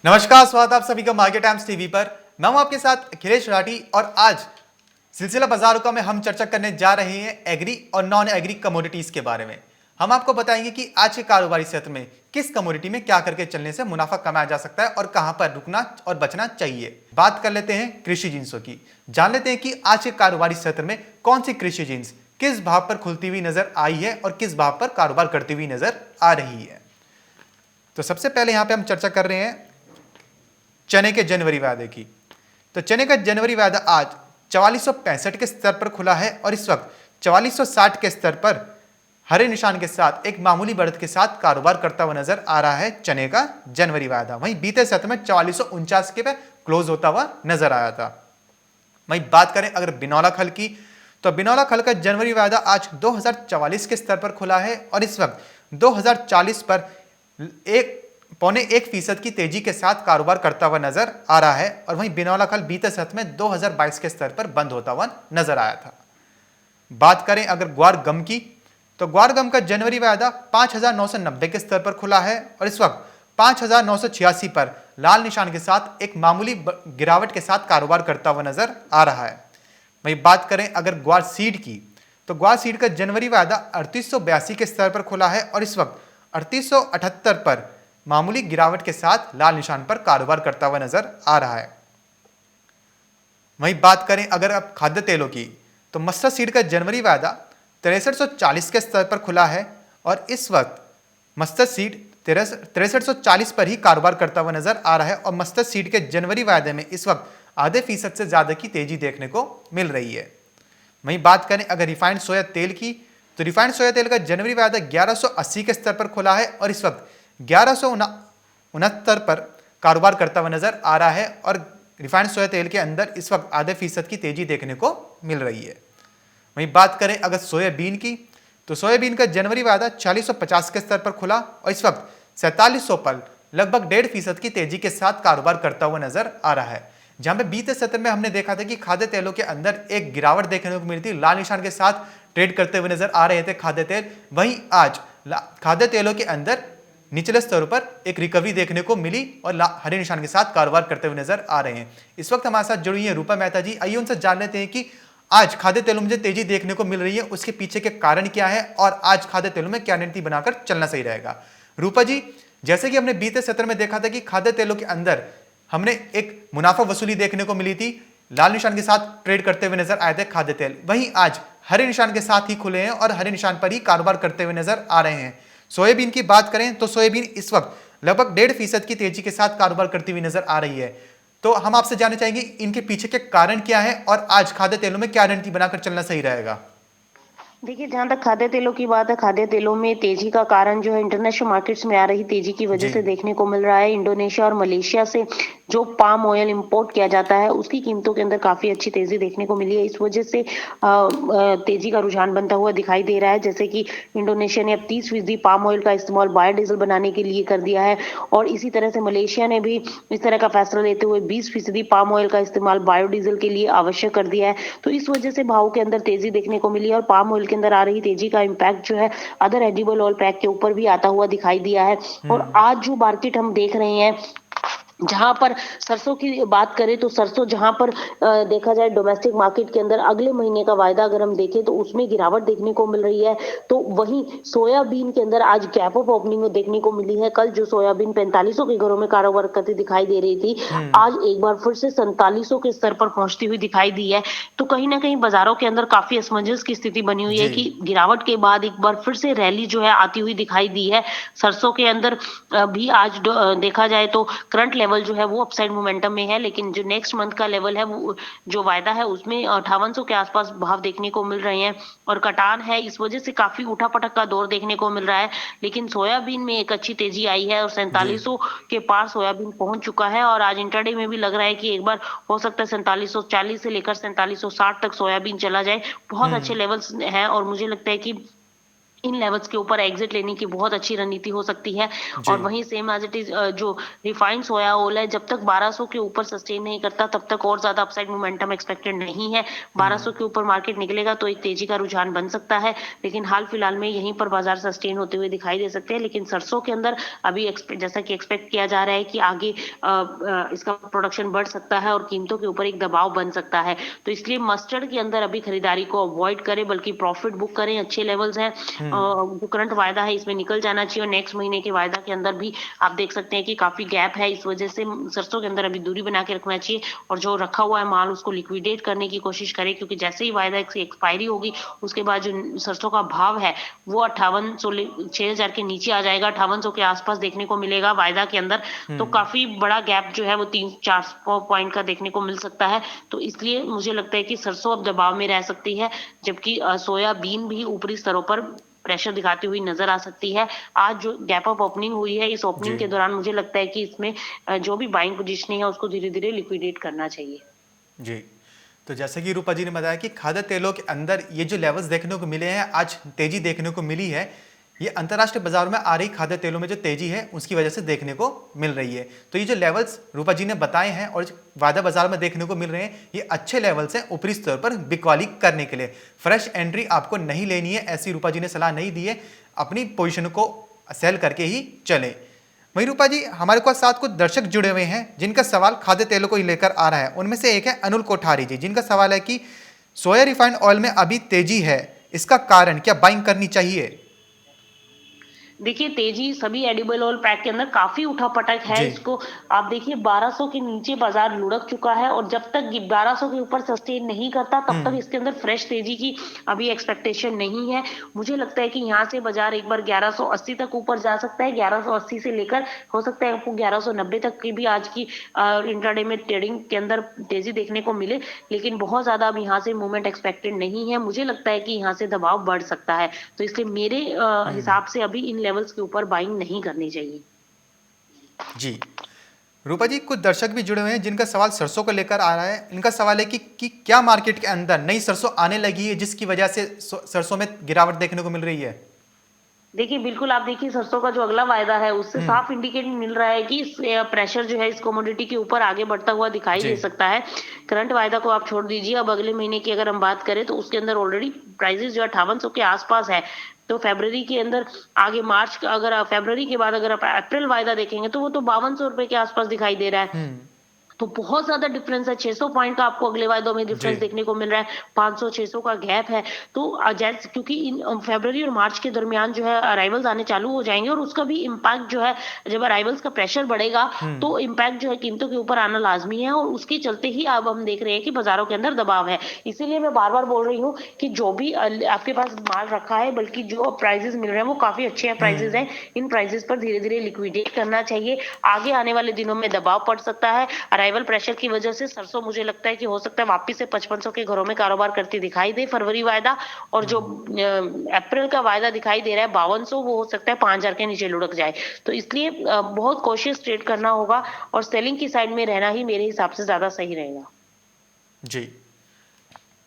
नमस्कार, स्वागत आप सभी का मार्केट टाइम्स टीवी पर। मैं हूं आपके साथ अखिलेश राठी और आज सिलसिला बाजारों का में हम चर्चा करने जा रहे हैं एग्री और नॉन एग्री कमोडिटीज के बारे में। हम आपको बताएंगे कि आज के कारोबारी सत्र में किस कमोडिटी में क्या करके चलने से मुनाफा कमाया जा सकता है और कहां पर रुकना और बचना चाहिए। बात कर लेते हैं कृषि जिंसों की। जान लेते हैं कि आज के कारोबारी सत्र में कौन सी कृषि जिंस किस भाव पर खुलती हुई नजर आई है और किस भाव पर कारोबार करती हुई नजर आ रही है। तो सबसे पहले यहां पे हम चर्चा कर रहे हैं चने के जनवरी वायदे की। तो चने का जनवरी वायदा आज 4465 के स्तर पर खुला है और इस वक्त 4460 के स्तर पर हरे निशान के साथ एक मामूली बढ़त के साथ कारोबार करता हुआ नजर आ रहा है चने का जनवरी वायदा। वहीं बीते सत्र में 4449 के पे क्लोज होता हुआ नजर आया था। वहीं बात करें अगर बिनौला खल की, तो बिनौला खल का जनवरी वायदा आज 2044 के स्तर पर खुला है और इस वक्त 2040 पर 1.25% की तेजी के साथ कारोबार करता हुआ नजर आ रहा है। और वहीं बिनौला खल बीते सत्र में 2022 के स्तर पर बंद होता हुआ नजर आया था। बात करें अगर ग्वार गम की, तो ग्वार गम का जनवरी वायदा 5990 के स्तर पर खुला है और इस वक्त 5986 पर लाल निशान के साथ एक मामूली गिरावट के साथ कारोबार करता हुआ नजर आ रहा है। वहीं बात करें अगर ग्वार सीड की, तो ग्वार सीड का जनवरी वायदा 3882 के स्तर पर खुला है और इस वक्त 3878 पर मामूली गिरावट के साथ लाल निशान पर कारोबार करता हुआ नजर आ रहा है। वहीं बात करें अगर अब खाद्य तेलों की, तो मस्टर्ड सीड का जनवरी वायदा 6340 के स्तर पर खुला है और इस वक्त मस्टर्ड सीड 6340 पर ही कारोबार करता हुआ नजर आ रहा है और मस्टर्ड सीड के जनवरी वायदे में इस वक्त आधे फीसद से ज्यादा की तेजी देखने को मिल रही है। वहीं बात करें अगर रिफाइंड सोया तेल की, तो रिफाइंड सोया तेल का जनवरी वायदा 1180 के स्तर पर खुला है और इस वक्त 1169 पर कारोबार करता हुआ नजर आ रहा है और रिफाइंड सोया तेल के अंदर इस वक्त आधे फीसद की तेजी देखने को मिल रही है। वहीं बात करें अगर सोयाबीन की, तो सोयाबीन का जनवरी वायदा 4650 के स्तर पर खुला और इस वक्त 4700 पर लगभग 1.5% की तेजी के साथ कारोबार करता हुआ नजर आ रहा है। जहां पे बीते सत्र में हमने देखा था कि खाद्य तेलों के अंदर एक गिरावट देखने को मिली थी, लाल निशान के साथ ट्रेड करते हुए नजर आ रहे थे खाद्य तेल। वहीं आज खाद्य तेलों के अंदर निचले स्तरों पर एक रिकवरी देखने को मिली और हरे निशान के साथ कारोबार करते हुए नजर आ रहे हैं। इस वक्त हमारे साथ जुड़ी है रूपा मेहता जी। आइए उनसे जान लेते हैं कि आज खाद्य तेलों में जो तेजी देखने को मिल रही है उसके पीछे के कारण क्या है और आज खाद्य तेलों में क्या रणनीति बनाकर चलना सही रहेगा। रूपा जी, जैसे कि हमने बीते सत्र में देखा था कि खाद्य तेलों के अंदर हमने एक मुनाफा वसूली देखने को मिली थी, लाल निशान के साथ ट्रेड करते हुए नजर आए थे खाद्य तेल। वहीं आज हरे निशान के साथ ही खुले हैं और हरे निशान पर ही कारोबार करते हुए नजर आ रहे हैं। सोयाबीन की बात करें तो सोयाबीन इस वक्त लगभग 1.5% की तेजी के साथ कारोबार करती हुई नजर आ रही है। तो हम आपसे जानना चाहेंगे इनके पीछे के कारण क्या है और आज खाद्य तेलों में क्या रणनीति बनाकर चलना सही रहेगा। देखिए, जहाँ तक खाद्य तेलों की बात है, खाद्य तेलों में तेजी का कारण जो है इंटरनेशनल मार्केट्स में आ रही तेजी की वजह से देखने को मिल रहा है। इंडोनेशिया और मलेशिया से जो पाम ऑयल इंपोर्ट किया जाता है उसकी कीमतों के अंदर काफी अच्छी तेजी देखने को मिली है। इस वजह से तेजी का रुझान बनता हुआ दिखाई दे रहा है। जैसे कि इंडोनेशिया ने अब 30% पाम ऑयल का इस्तेमाल बायोडीजल बनाने के लिए कर दिया है और इसी तरह से मलेशिया ने भी इस तरह का फैसला लेते हुए 20% पाम ऑयल का इस्तेमाल बायोडीजल के लिए आवश्यक कर दिया है। तो इस वजह से भाव के अंदर तेजी देखने को मिली है और पाम ऑयल के अंदर आ रही तेजी का इम्पैक्ट जो है अदर एडिबल ऑयल पैक के ऊपर भी आता हुआ दिखाई दिया है। और आज जो मार्केट हम देख रहे हैं, जहां पर सरसों की बात करें तो सरसों जहां पर देखा जाए डोमेस्टिक मार्केट के अंदर अगले महीने का वायदा अगर हम देखें तो उसमें गिरावट देखने को मिल रही है। तो वहीं सोयाबीन के अंदर आज गैप अप ओपनिंग देखने को मिली है। कल जो सोयाबीन 4500 के घरों में कारोबार करती दिखाई दे रही थी, आज एक बार फिर से 4700 के स्तर पर पहुंचती हुई दिखाई दी है। तो कहीं ना कहीं बाजारों के अंदर काफी असमंजस की स्थिति बनी हुई है कि गिरावट के बाद एक बार फिर से रैली जो है आती हुई दिखाई दी है। सरसों के अंदर भी आज देखा जाए तो करंट लेवल जो है वो अपसाइड मोमेंटम में है, लेकिन जो नेक्स्ट मंथ का लेवल है वो जो वायदा है उसमें 5800 के आसपास भाव देखने को मिल रहे हैं और कटान है, इस वजह से काफी उठापटक का दौर देखने को मिल रहा है। लेकिन सोयाबीन में एक अच्छी तेजी आई है और 4700 के पार सोयाबीन पहुंच चुका है और आज इंट्राडे में भी लग रहा है कि एक बार हो सकता है 4740 से लेकर 4760 तक सोयाबीन चला जाए। बहुत अच्छे लेवल्स हैं और मुझे लगता है कि इन लेवल्स के ऊपर एग्जिट लेने की बहुत अच्छी रणनीति हो सकती है। जी। और वहीं सेम एज इट इज जो रिफाइंड सोया ऑयल है, जब तक 1200 के ऊपर सस्टेन नहीं करता तब तक और ज्यादा अपसाइड मोमेंटम एक्सपेक्टेड नहीं है। 1200 के ऊपर मार्केट निकलेगा तो एक तेजी का रुझान बन सकता है, लेकिन हाल फिलहाल में यहीं पर बाजार सस्टेन होते हुए दिखाई दे सकते हैं। लेकिन सरसों के अंदर अभी जैसा कि एक्सपेक्ट किया जा रहा है कि आगे इसका प्रोडक्शन बढ़ सकता है और कीमतों के ऊपर एक दबाव बन सकता है। तो इसलिए मस्टर्ड के अंदर अभी खरीदारी को अवॉइड करें, बल्कि प्रॉफिट बुक करें। अच्छे लेवल्स हैं, जो करंट वायदा है इसमें निकल जाना चाहिए, और नेक्स्ट महीने के वायदा के अंदर भी आप देख सकते हैं कि काफी गैप है। इस वजह से सरसों के अंदर अभी दूरी बना के रखना चाहिए, और जो रखा हुआ है माल उसको लिक्विडेट करने की कोशिश करें, क्योंकि जैसे ही वायदा की एक्सपायरी होगी उसके बाद जो सरसों का भाव है वो 5800 के नीचे आ जाएगा, 5800 के आसपास देखने को मिलेगा वायदा के अंदर। तो काफी बड़ा गैप जो है वो 300-400 पॉइंट का देखने को मिल सकता है। तो इसलिए मुझे लगता है कि सरसों अब दबाव में रह सकती है, जबकि सोयाबीन भी ऊपरी स्तरों पर प्रेशर दिखाती हुई नजर आ सकती है। आज जो गैप अप ओपनिंग हुई है, इस जी। ओपनिंग के दौरान मुझे लगता है कि इसमें जो भी बाइंग पोजीशनिंग है उसको धीरे धीरे लिक्विडेट करना चाहिए। जी। तो जैसे कि रूपा जी ने बताया कि खाद्य तेलों के अंदर ये जो लेवल्स देखने को मिले हैं, आज तेजी देखने को मिली है, ये अंतर्राष्ट्रीय बाजारों में आ रही खाद्य तेलों में जो तेजी है उसकी वजह से देखने को मिल रही है। तो ये जो लेवल्स रूपा जी ने बताए हैं और वायदा बाजार में देखने को मिल रहे हैं, ये अच्छे लेवल्स हैं ऊपरी स्तर पर बिकवाली करने के लिए। फ्रेश एंट्री आपको नहीं लेनी है, ऐसी रूपा जी ने सलाह नहीं दी है। अपनी पोजिशन को सेल करके ही चले। वहीं रूपा जी, हमारे पास साथ कुछ दर्शक जुड़े हुए हैं जिनका सवाल खाद्य तेलों को ही लेकर आ रहा है। उनमें से एक है अनिल कोठारी जी, जिनका सवाल है कि सोया रिफाइंड ऑयल में अभी तेजी है, इसका कारण क्या बाइंग करनी चाहिए? देखिए, तेजी सभी एडिबल ऑयल पैक के अंदर काफी उठापटक है। जी। इसको आप देखिए 1200 के नीचे बाजार लुढ़क चुका है, और जब तक 1200 के ऊपर सस्टेन नहीं करता तब तक इसके अंदर फ्रेश तेजी की अभी एक्सपेक्टेशन नहीं है। मुझे लगता है कि यहाँ से बाजार एक बार 1180 तक ऊपर जा सकता है। 1180 से लेकर हो सकता है आपको 1190 तक की भी आज की इंट्राडे में ट्रेडिंग के अंदर तेजी देखने को मिले, लेकिन बहुत ज्यादा अब यहाँ से मूवमेंट एक्सपेक्टेड नहीं है। मुझे लगता है कि यहाँ से दबाव बढ़ सकता है, तो इसलिए मेरे हिसाब से अभी इन लेवल्स के ऊपर बाइंग नहीं करनी चाहिए। जी। रूपा जी, कुछ दर्शक भी जुड़े हुए हैं जिनका सवाल सरसों को लेकर आ रहा है। इनका सवाल है कि क्या मार्केट के अंदर नई सरसों आने लगी है जिसकी वजह से सरसों में गिरावट देखने को मिल रही है? देखिए, बिल्कुल आप देखिए सरसों का जो अगला वायदा है उससे साफ इंडिकेट मिल रहा है कि प्रेशर जो है इस कमोडिटी के ऊपर आगे बढ़ता हुआ दिखाई जी। दे सकता है। करंट वायदा को आप छोड़ दीजिए, अब अगले महीने की अगर हम बात करें तो उसके अंदर ऑलरेडी प्राइसेस जो 5800 के आसपास है। तो फरवरी के अंदर आगे मार्च का, अगर आप फरवरी के बाद अगर आप अप्रैल वायदा देखेंगे तो वो तो 5200 रुपए के आसपास दिखाई दे रहा है। तो बहुत ज्यादा डिफरेंस है, 600 पॉइंट का आपको अगले वायदों में जी। डिफरेंस देखने को मिल रहा है। 500-600 का गैप है। तो जैसे क्योंकि इन फरवरी और मार्च के दरमियान जो है अराइवल्स आने चालू हो जाएंगे, और उसका भी इम्पैक्ट जो है, जब अराइवल्स का प्रेशर बढ़ेगा तो इम्पैक्ट जो है कीमतों के ऊपर आना लाजमी है, और उसके चलते ही अब हम देख रहे हैं कि बाजारों के अंदर दबाव है। इसीलिए मैं बार बार बोल रही हूँ कि जो भी आपके पास माल रखा है, बल्कि जो प्राइजेस मिल रहे हैं वो काफी अच्छे हैं प्राइजेस हैं, इन प्राइजेस पर धीरे धीरे लिक्विडेट करना चाहिए। आगे आने वाले दिनों में दबाव पड़ सकता है अराइवल प्रेशर की वजह से। सरसों मुझे लगता है कि हो सकता है वापस से 5500 के घरों में कारोबार करती दिखाई दे फरवरी वायदा, और जो अप्रैल का वायदा दिखाई दे रहा है 5200, वो हो सकता है 5000 के नीचे लुढ़क जाए। तो इसलिए बहुत कोशिश ट्रेड करना होगा, और सेलिंग की साइड में रहना ही मेरे हिसाब से ज्यादा सही रहेगा। जी।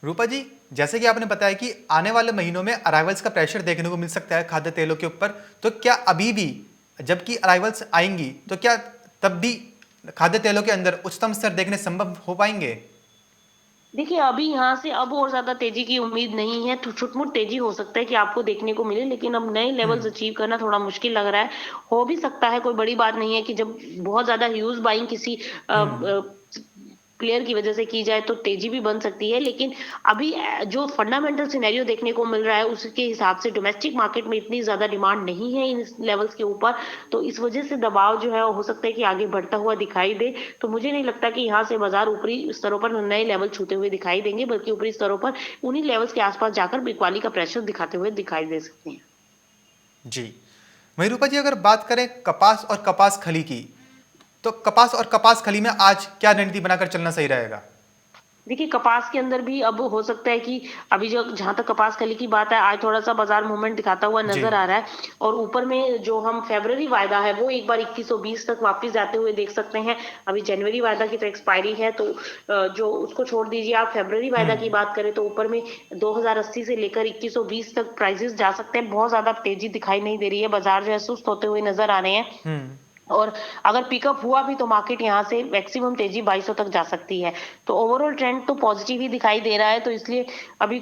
रूपा जी, जैसे कि आपने बताया कि आने वाले महीनों में अराइवल्स का प्रेशर देखने को मिल सकता है खाद्य तेलों के ऊपर, तो क्या अभी भी जबकि अराइवल्स आएंगी तो क्या तब भी खाद्य तेलों के अंदर उच्चतम स्तर देखने संभव हो पाएंगे? देखिए, अभी यहाँ से अब और ज्यादा तेजी की उम्मीद नहीं है। तो छुटमुट तेजी हो सकता है कि आपको देखने को मिले, लेकिन अब नए लेवल्स अचीव करना थोड़ा मुश्किल लग रहा है। हो भी सकता है, कोई बड़ी बात नहीं है कि जब बहुत ज्यादा ह्यूज बाइंग किसी प्लेयर की वजह से की जाए तो तेजी भी बन सकती है। लेकिन अभी जो फंडामेंटल सिनेरियो देखने को मिल रहा है उसके हिसाब से डोमेस्टिक मार्केट में इतनी ज्यादा डिमांड नहीं है इन लेवल्स के ऊपर, तो इस वजह से दबाव जो है हो सकता है कि आगे बढ़ता हुआ दिखाई दे। तो मुझे नहीं लगता कि यहाँ से बाजार ऊपरी स्तरों पर नए लेवल छूते हुए दिखाई देंगे, बल्कि ऊपरी स्तरों पर उन्हीं लेवल्स के आसपास जाकर बिकवाली का प्रेशर दिखाते हुए दिखाई दे सकते हैं। जी। वहीं रूपा जी, अगर बात करें कपास और कपास खली की, तो कपास और कपास खली में आज क्या रणनीति बनाकर चलना सही रहेगा? देखिए कपास के अंदर भी अब हो सकता है कि अभी जो जहाँ तक कपास कली की बात है, आज थोड़ा-सा बाजार मूवमेंट दिखाता हुआ जी। नज़र आ रहा है और ऊपर में जो हम फ़रवरी वायदा है वो एक बार 2120 तक वापस जाते हुए देख सकते हैं। अभी जनवरी वायदा की तो एक्सपायरी है तो जो उसको छोड़ दीजिए, आप फ़रवरी वायदा की हुँ, बात करें तो ऊपर में 2080 से लेकर 2120 तक प्राइसेज़ जा सकते हैं। बहुत ज़्यादा तेज़ी दिखाई नहीं दे रही है, बाजार जो है सुस्त होते हुए नज़र आ रहे हैं। हुँ। और अगर पिकअप हुआ भी तो मार्केट यहाँ से मैक्सिमम तेजी 2200 तक जा सकती है। तो ओवरऑल ट्रेंड तो पॉजिटिव ही दिखाई दे रहा है, तो इसलिए अभी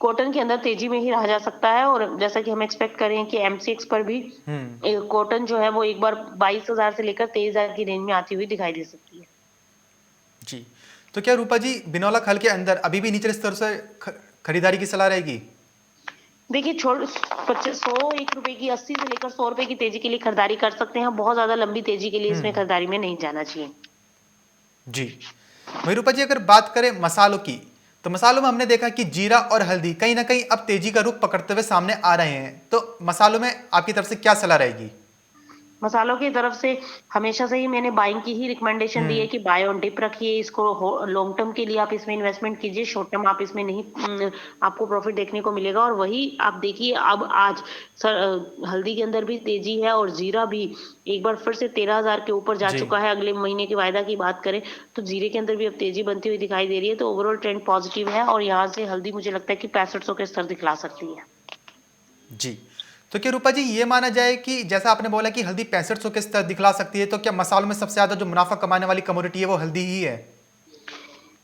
कॉटन के अंदर तेजी में ही रहा जा सकता है और जैसा कि हम एक्सपेक्ट करें कि एमसीएक्स पर भी हुँ। कॉटन जो है वो एक बार 22,000 से लेकर 23,000 की रेंज में आती हुई दिखाई दे सकती है। जी। तो क्या रूपा जी बिनौला खल के अंदर अभी भी निचले स्तर से ख खरीदारी की सलाह रहेगी? देखिए छोड़ 100 ₹1 की 80 से लेकर ₹100 की तेजी के लिए खरीदारी कर सकते हैं। बहुत ज़्यादा लंबी तेजी के लिए हुँ। इसमें खरीदारी में नहीं जाना चाहिए। जी। वहीं रूपा जी अगर बात करें मसालों की, तो मसालों में हमने देखा कि जीरा और हल्दी कहीं न कहीं अब तेजी का रुख पकड़ते हुए सामने आ रहे हैं। तो मसालों में आपकी तरफ से क्या सलाह रहेगी? मसालों की तरफ से हमेशा से ही मैंने बाइंग की ही रिकमेंडेशन दी है हुँ। कि बाय ऑन डिप रखिए इसको, लॉन्ग टर्म के लिए आप इसमें इन्वेस्टमेंट कीजिए, शॉर्ट टर्म आप इसमें नहीं आपको प्रॉफिट देखने को मिलेगा। और वही आप देखिए अब आज हल्दी के अंदर भी तेजी है और जीरा भी एक बार फिर से 13,000 के ऊपर जा जी। चुका है। अगले महीने के वायदा की बात करें तो जीरे के अंदर भी अब तेजी बनती हुई दिखाई दे रही है, तो ओवरऑल ट्रेंड पॉजिटिव है और यहाँ से हल्दी मुझे लगता है कि 6500 के स्तर दिखला सकती है। जी। तो क्या रूपा जी ये माना जाए कि जैसा आपने बोला कि हल्दी 6500 के स्तर दिखला सकती है, तो क्या मसालों में सबसे ज़्यादा जो मुनाफ़ा कमाने वाली कमोडिटी है वो हल्दी ही है?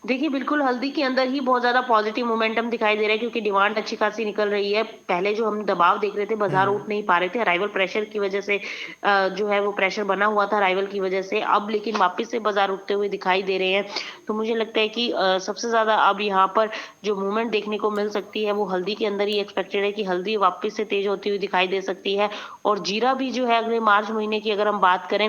देखिए, बिल्कुल हल्दी के अंदर ही बहुत ज़्यादा पॉज़िटिव मोमेंटम दिखाई दे रहा है क्योंकि डिमांड अच्छी खासी निकल रही है। पहले जो हम दबाव देख रहे थे, बाज़ार हुँ। उठ नहीं पा रहे थे, अराइवल प्रेशर की वज़ह से जो है वो प्रेशर बना हुआ था अराइवल की वज़ह से। अब लेकिन वापस से बाज़ार उठते हुए दिखाई दे रहे हैं। तो मुझे लगता है कि सबसे ज़्यादा अब यहाँ पर जो मूवमेंट देखने को मिल सकती है, वो हल्दी के अंदर ही एक्सपेक्टेड है कि हल्दी वापस से तेज़ होती हुई दिखाई दे सकती है। और जीरा भी जो है अगले मार्च महीने की अगर हम बात करें,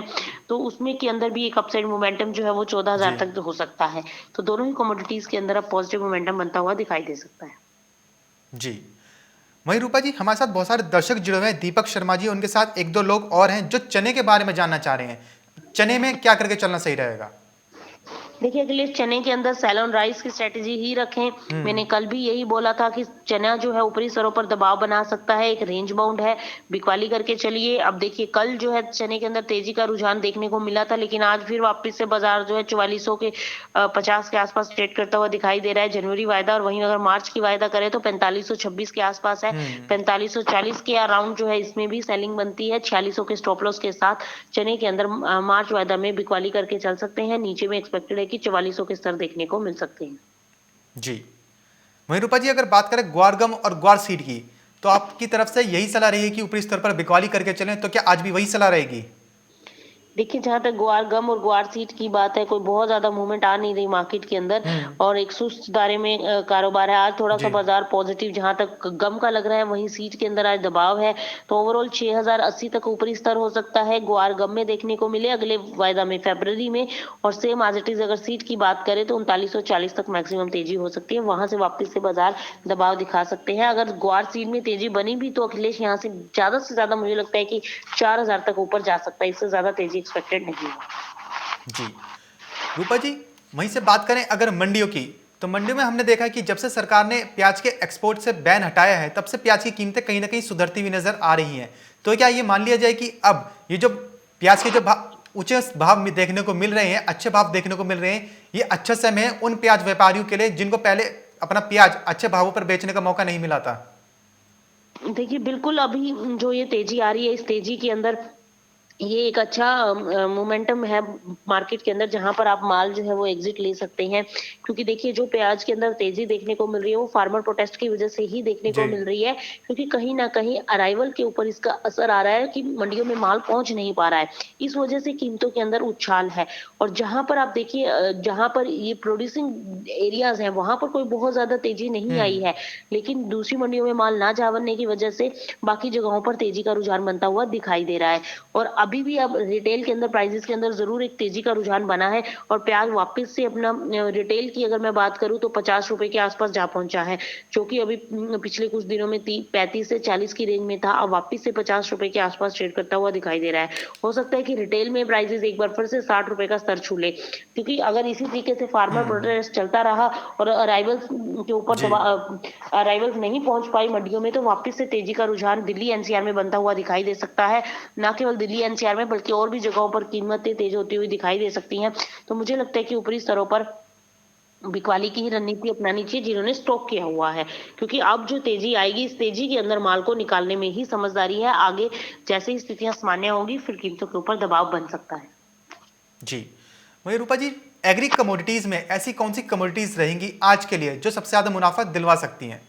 तो उसमें के अंदर भी एक अपसाइड मोमेंटम जो है वो जी। 14,000 तक हो सकता है। तो दोनों ही कमोडिटीज़ के अंदर अब पॉजिटिव मोमेंटम बनता हुआ दिखाई दे सकता है। जी। वहीं रूपा जी हमारे साथ बहुत सारे दर्शक जुड़े हुए हैं, दीपक शर्मा जी, उनके साथ 1-2 लोग और हैं जो चने के बारे में जानना चाह रहे हैं। चने में क्या करके चलना सही रहेगा? देखिए, अगले चने के अंदर सेल ऑन राइस की स्ट्रैटेजी ही रखें। मैंने हुँ। कल भी यही बोला था कि चना जो है ऊपरी स्तरों पर दबाव बना सकता है, एक रेंज बाउंड है, बिकवाली करके चलिए। अब देखिए कल जो है चने के अंदर तेजी का रुझान देखने को मिला था, लेकिन आज फिर वापस से बाजार जो है 4400 के 50 के आसपास ट्रेड करता हुआ दिखाई दे रहा है जनवरी वायदा। और वहीं अगर मार्च की वायदा करें तो 4526 के आसपास है। हुँ। 4540 के अराउंड जो है इसमें भी सेलिंग बनती है 4600 के स्टॉप लॉस के साथ। चने के अंदर मार्च वायदा में बिकवाली करके चल सकते हैं। नीचे में एक्सपेक्टेड है कि 4400 के स्तर देखने को मिल सकते हैं। जी। वहीं रूपा जी अगर बात करें ग्वार गम और ग्वार सीड की, तो आपकी तरफ से यही सलाह रही है कि ऊपरी स्तर पर बिकवाली करके चलें, तो क्या आज भी वही सलाह रहेगी? देखिए, जहाँ तक ग्वार गम और ग्वार सीड की बात है, कोई बहुत ज़्यादा मूवमेंट आ नहीं रही मार्केट के अंदर हुँ। और एक सुस्त दायरे में कारोबार है। आज थोड़ा-सा जी। बाज़ार पॉज़िटिव जहाँ तक गम का लग रहा है, वहीं सीड के अंदर आज दबाव है। तो ओवरऑल 6080 तक ऊपरी स्तर हो सकता है, ग्वार गम में देखने को मिले अगले वायदा में फ़रवरी में। और सेम एज़ इट इज़ अगर सीड की बात करें तो 3940 तक मैक्सिमम तेज़ी हो सकती है। वहाँ से वापस से बाज़ार दबाव दिखा सकते हैं। अगर ग्वार सीड में तेज़ी बनी भी तो अखिलेश यहाँ से ज़्यादा मुझे लगता है कि 4000 तक ऊपर जा सकता है। इससे ज़्यादा तेज़ी एक्सपेक्टेड नहीं है। जी। रूपा जी, वहीं से बात करें अगर मंडियों की, तो मंडियों में हमने देखा कि जब से सरकार ने प्याज के एक्सपोर्ट से बैन हटाया है, तब से प्याज की कीमतें कहीं न कहीं सुधरती हुई नज़र आ रही हैं। तो क्या ये मान लिया जाए कि अब ये जो प्याज के जो ऊँचे भाव में देखने को मिल रहे हैं, अच्छे भाव देखने को मिल रहे हैं, ये अच्छा समय है उन प्याज व्यापारियों के लिए जिनको पहले अपना प्याज अच्छे भावों पर बेचने का मौका नहीं मिला था? देखिए, बिल्कुल अभी जो ये तेज़ी आ रही है, इस तेज़ी के अंदर ये एक अच्छा मोमेंटम है मार्केट के अंदर जहाँ पर आप माल जो है वो एग्जिट ले सकते हैं। क्योंकि देखिए जो प्याज के अंदर तेज़ी देखने को मिल रही है वो फार्मर प्रोटेस्ट की वज़ह से ही देखने जी। को मिल रही है। क्योंकि कहीं न कहीं अराइवल के ऊपर इसका असर आ रहा है कि मंडियों में माल पहुँच नहीं पा रहा है। इस वज़ह से कीमतों के अंदर उछाल है। और जहाँ पर आप देखिए जहाँ पर ये प्रोड्यूसिंग एरियाज़ हैं वहाँ पर कोई बहुत ज़्यादा तेज़ी नहीं आई हुँ। है। लेकिन दूसरी मंडियों में माल ना जा बनने की वज़ह से बाकी जगहों पर तेज़ी का रुझान बनता हुआ दिखाई दे रहा है। और अभी भी अब रिटेल के अंदर प्राइसेस के अंदर जरूर एक तेजी का रुझान बना है और प्याज वापस से अपना रिटेल की अगर मैं बात करूं तो 50 रुपए के आसपास जा पहुंचा है, जो कि अभी पिछले कुछ दिनों में 35 से 40 की रेंज में था, अब वापस से 50 रुपए के आसपास ट्रेड करता हुआ दिखाई दे रहा है। हो सकता है कि रिटेल में प्राइसेस एक बार फिर से 60 रुपए का स्तर छू ले, क्योंकि अगर इसी तरीके से फार्मर प्रोटेस्ट चलता रहा और अराइवल्स के ऊपर जी। अराइवल्स नहीं पहुंच पाई मंडियों में, तो वापस से तेजी का रुझान दिल्ली एनसीआर में बनता हुआ दिखाई दे सकता है। न केवल दिल्ली एनसीआर में बल्कि और भी जगहों पर कीमतें तेज होती हुई दिखाई दे सकती हैं। तो मुझे लगता है कि ऊपरी स्तरों पर बिकवाली की ही रणनीति अपनानी चाहिए जिन्होंने स्टॉक किया हुआ है, क्योंकि अब जो तेजी आएगी इस तेजी के अंदर माल को निकालने में ही समझदारी है। आगे जैसे ही स्थितियां सामान्य होंगी फिर कीमतों के ऊपर दबाव बन सकता है। जी। वही रूपा जी, एग्री कमोडिटीज में ऐसी कौन सी कमोडिटीज रहेंगी आज के लिए जो सबसे ज्यादा मुनाफा दिलवा सकती हैं?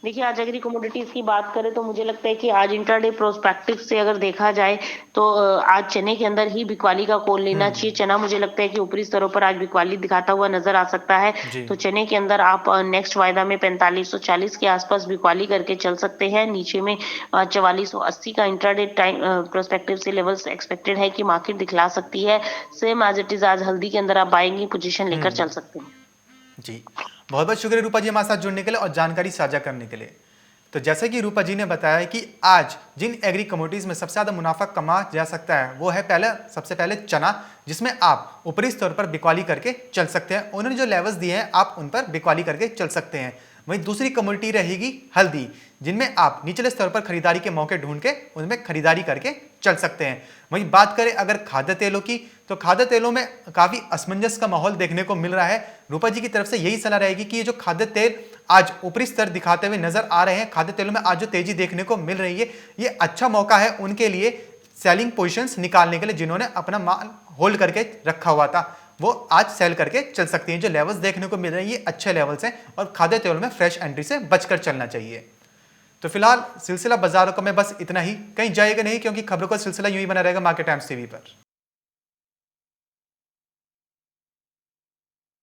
देखिए, आज एग्री कमोडिटीज की बात करें तो मुझे लगता है कि आज इंट्राडे प्रोस्पेक्टिव से अगर देखा जाए तो आज चने के अंदर ही बिकवाली का कॉल लेना चाहिए। चना मुझे लगता है कि ऊपरी स्तरों पर आज बिकवाली दिखाता हुआ नजर आ सकता है। जी। तो चने के अंदर आप नेक्स्ट वायदा में 4540 के आसपास बिकवाली करके चल सकते हैं। नीचे में 4480 का इंट्राडे टाइम प्रोस्पेक्टिव से लेवल्स एक्सपेक्टेड है कि मार्केट दिखला सकती है। सेम एज इट इज आज हल्दी के अंदर आप बाइंग की पोजीशन लेकर चल सकते हैं। जी, बहुत बहुत शुक्रिया रूपा जी हमारे साथ जुड़ने के लिए और जानकारी साझा करने के लिए। तो जैसे कि रूपा जी ने बताया कि आज जिन एग्री कमोडिटीज में सबसे ज्यादा मुनाफा कमा जा सकता है वो है सबसे पहले चना, जिसमें आप ऊपरी स्तर पर बिकवाली करके चल सकते हैं। उन्होंने जो लेवल्स दिए हैं आप उन पर बिकवाली करके चल सकते हैं। वहीं दूसरी कमोडिटी रहेगी हल्दी, जिनमें आप निचले स्तर पर खरीदारी के मौके ढूंढ के उनमें खरीदारी करके चल सकते हैं। वहीं बात करें अगर खाद्य तेलों की, तो खाद्य तेलों में काफी असमंजस का माहौल देखने को मिल रहा है। रूपा जी की तरफ से यही सलाह रहेगी कि ये जो खाद्य तेल आज ऊपरी स्तर दिखाते हुए नजर आ रहे हैं, खाद्य तेलों में आज जो तेजी देखने को मिल रही है, ये अच्छा मौका है उनके लिए सेलिंग पोजीशंस निकालने के लिए। जिन्होंने अपना माल होल्ड करके रखा हुआ था वो आज सेल करके चल सकती हैं। जो लेवल्स देखने को मिल रहे हैं ये अच्छे लेवल्स हैं और खाद्य तेलों में फ्रेश एंट्री से बचकर चलना चाहिए। तो फिलहाल सिलसिला बाजारों का में बस इतना ही, कहीं जाएगा नहीं क्योंकि खबरों का सिलसिला यूं ही बना रहेगा मार्केट टाइम्स टीवी पर।